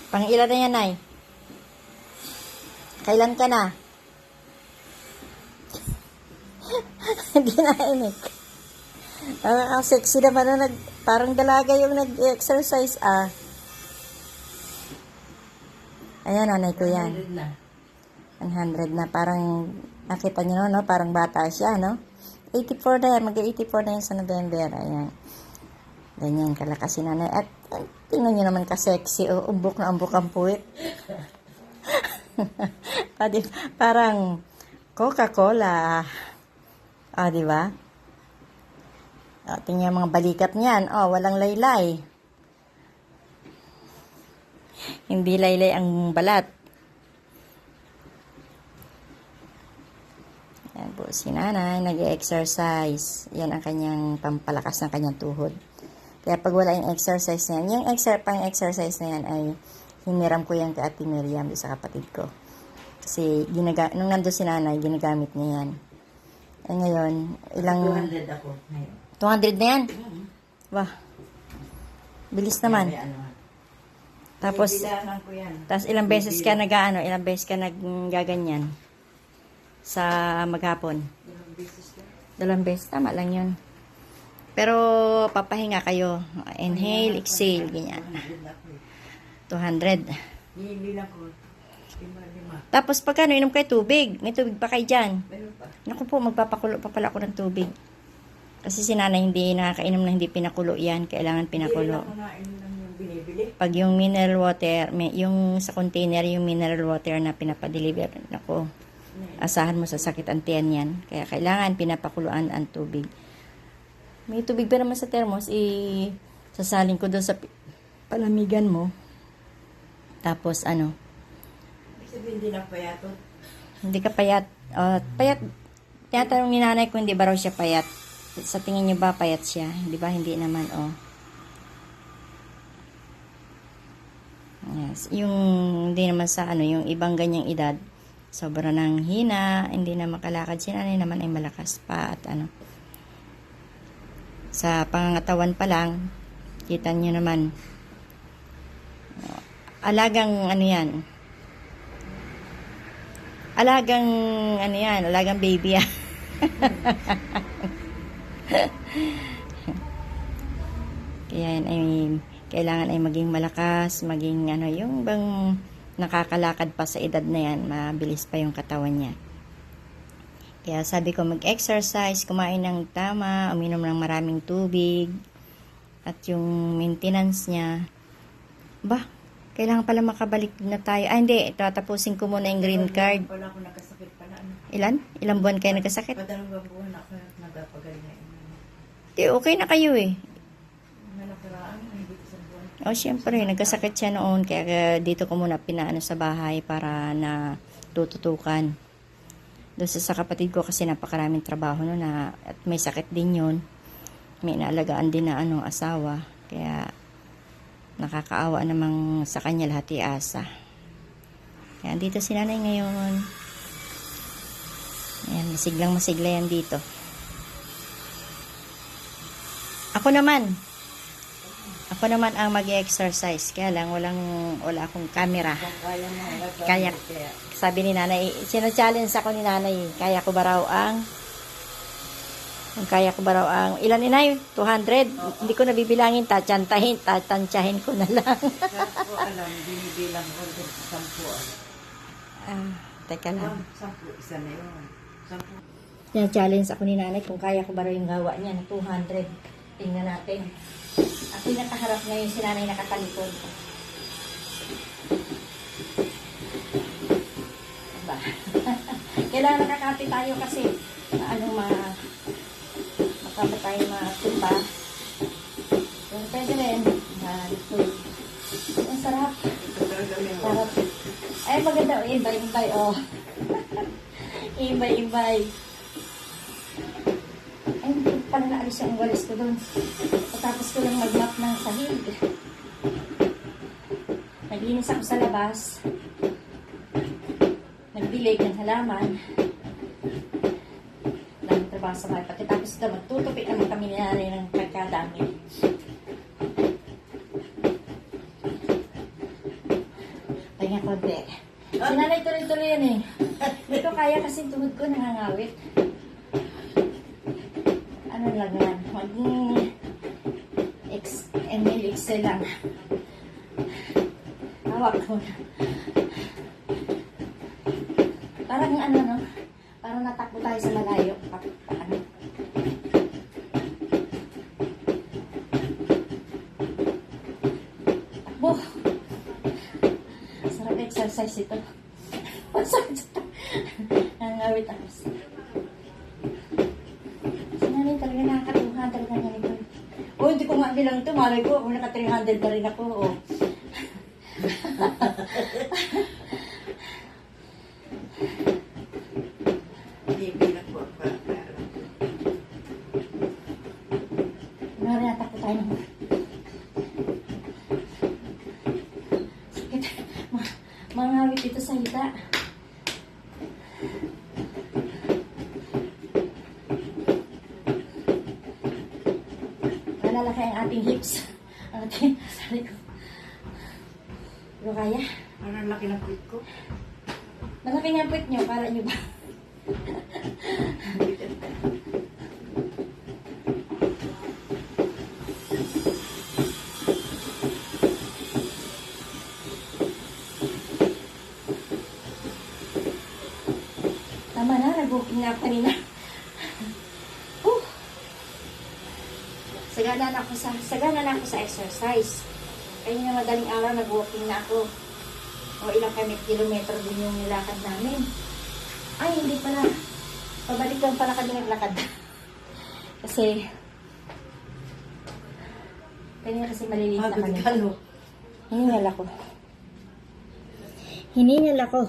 Pang-ilan na yan, Nay? Kailan ka na? Hindi na inik. Ang sexy naman na parang dalaga yung nag-exercise, ah. Ayan, nanay ko yan. 100 na. Parang, nakita nyo, no? Parang bata siya, no? 84 na yan. Mag-84 na yan sa November. Ayan. Ganyan, kalakas si nanay. At, tingnan nyo naman ka-sexy. Oh, umbok na umbok ang puwit. Parang, Coca-Cola. Ah, di ba? Oh, tingnan mga balikat niyan. Oh, walang laylay. Hindi laylay ang balat. Yan po, si nanay, nag-exercise. Yan ang kanyang pampalakas ng kanyang tuhod. Kaya pag wala yung exercise na yan, yung pang-exercise na yan ay hiniram ko yan kay Ate Miriam, sa kapatid ko. Kasi, nung nandun si nanay, ginagamit niya yan. Eh ngayon, ilang... 200 ako ngayon. 200 na yan? Wah. Bilis naman. Tapos, ko yan. ilang beses ka ilang beses ka naggaganyan sa maghapon? 2 beses, tama lang yun. Pero, papahinga kayo. Inhale, exhale, ganyan. 200. Bilang ko. Tapos, pagkano, inom kayo tubig. May tubig pa kayo dyan. Naku po, magpapakulo pa pala ako ng tubig. Kasi si nanay hindi nakakainom na hindi pinakulo yan. Kailangan pinakulo. Pag yung mineral water, yung sa container, yung mineral water na pinapadeliver, naku, asahan mo sa sakit ang tiyan yan. Kaya kailangan pinapakuluan ang tubig. May tubig ba naman sa thermos, sasalin ko doon sa palamigan mo. Tapos ano? Hindi na payatot. Hindi ka payat. Payat. Tinatanong ni nanay kung hindi ba raw siya payat. Sa tingin niyo ba payat siya? Di ba? Hindi naman, oh. Yes. Yung, hindi naman sa yung ibang ganyang edad, sobra ng hina, hindi na makalakad. Si nanay naman ay malakas pa at sa pangangatawan pa lang, kita niyo naman, alagang alagang baby yan. Kaya yan ay kailangan ay maging malakas, maging yung bang nakakalakad pa sa edad na yan, mabilis pa yung katawan niya. Kaya sabi ko mag-exercise, kumain ng tama, uminom ng maraming tubig, at yung maintenance niya, kailangan pala makabalik na tayo. Hindi, tatapusin ko muna yung green card. Wala ako nakasakit pala. Ilan? Ilang buwan kayo nagkasakit? Padalawang buwan ako nagpagaling. Okay na kayo eh. Nakaraan, hindi ko sa buwan. O, syempre, nagkasakit siya noon, kaya dito ko muna pinaano sa bahay para na tututukan. Doon sa kapatid ko kasi napakaraming trabaho noon at may sakit din yun. May inaalagaan din na asawa. Kaya, nakakaawa namang sa kanya lahat iasa. Kaya dito si nanay ngayon. Ayan, masigla yan dito. Ako naman ang mag-exercise. Kaya lang, wala akong camera. Kaya, sabi ni nanay, sina-challenge ako ni nanay, kaya ko ba raw ang, ilan inay? 200? Hindi ko nabibilangin, tatansyahin ko na lang. Ako alam, binibilang ko 10. Teka lang. 10, isa na yun. 10. Sina-challenge ako ni nanay kung kaya ko ba raw yung gawa niya, 200. Tingnan natin. At pinakaharap ngayon si nanay nakatalikod. Diba? Kailangan nakakapit tayo kasi makapit tayo matumba. Pero pwede rin. Ang sarap. Sarap. Ay, maganda. Imbay. Oh. Imbay. Ay, hindi pala naalis yung walis ko doon. Tapos ko lang mag-map ng sahig. Naglinis ako sa labas. Nagdilig ng halaman. Daming trabaho sa bahay. Pati tapos ito, magtutupik naman kami ni nanay ng pagkadami. konti. Sinanay tuloy-tuloy yan eh. Hindi ko kaya kasi tuhod ko nangangawit. Ano lang yan, maging ML Excel lang. Hawak ko na. Parang ano no, parang natakbo tayo sa malayo. Ano? Takbo. Sarap exercise ito. Masakit ito. Nangawit ako. Sinanay talaga nakakatuhan talaga niya nito. Oh, hindi ko nga bilang ito. Malay ko, ako naka 300 na rin ako. Oh. Hindi bilang ko pa. Nariyatak ko tayo ng... Sakit. Mangawit dito sa hita. Malalaki ang ating hips. Ang ating sari ko. Pero kaya? Parang laki ng puwit ko. Malaki nga ang puwit nyo. Kala nyo ba? Tama na. Nag-booking na ako kanina. Sagana na ako sa exercise. Kaya na madaling araw nag-walking na ako. O ilang kilometro din yung nilakad namin. Ay, hindi pala. Pabalik lang pala kami naglakad. Kasi, kanina kasi maliliit na kami. Pagod ka, no? Hiningal ako.